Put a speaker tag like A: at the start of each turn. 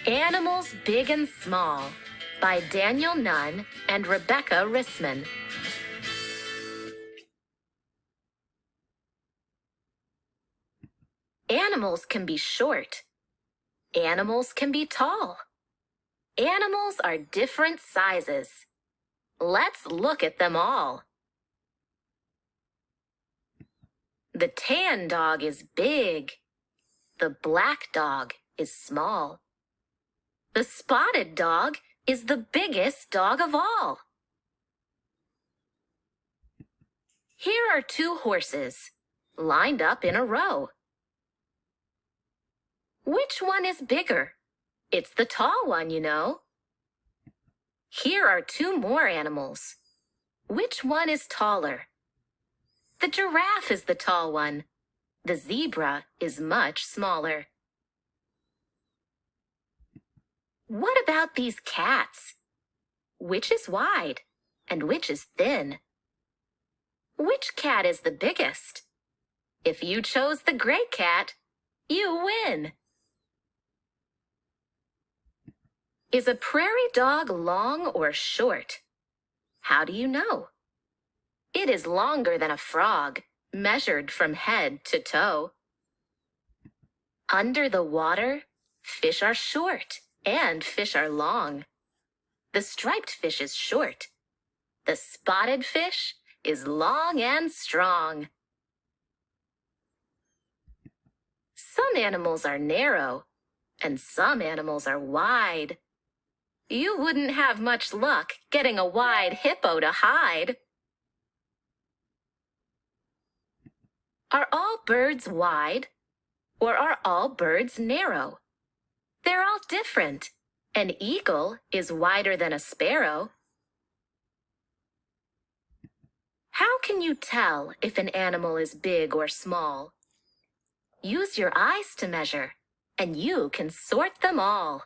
A: Animals Big and Small by Daniel Nunn and Rebecca Rissman. Animals can be short. Animals can be tall. Animals are different sizes. Let's look at them all. The tan dog is big. The black dog is small. The spotted dog is the biggest dog of all. Here are two horses, lined up in a row. Which one is bigger? It's the tall one, you know. Here are two more animals. Which one is taller? The giraffe is the tall one. The zebra is much smaller. What about these cats? Which is wide and which is thin? Which cat is the biggest? If you chose the gray cat, you win. Is a prairie dog long or short? How do you know? It is longer than a frog, measured from head to toe. Under the water, fish are short and fish are long. The striped fish is short. The spotted fish is long and strong. Some animals are narrow and some animals are wide. You wouldn't have much luck getting a wide hippo to hide. Are all birds wide, or are all birds narrow? They're all different. An eagle is wider than a sparrow. How can you tell if an animal is big or small? Use your eyes to measure, and you can sort them all.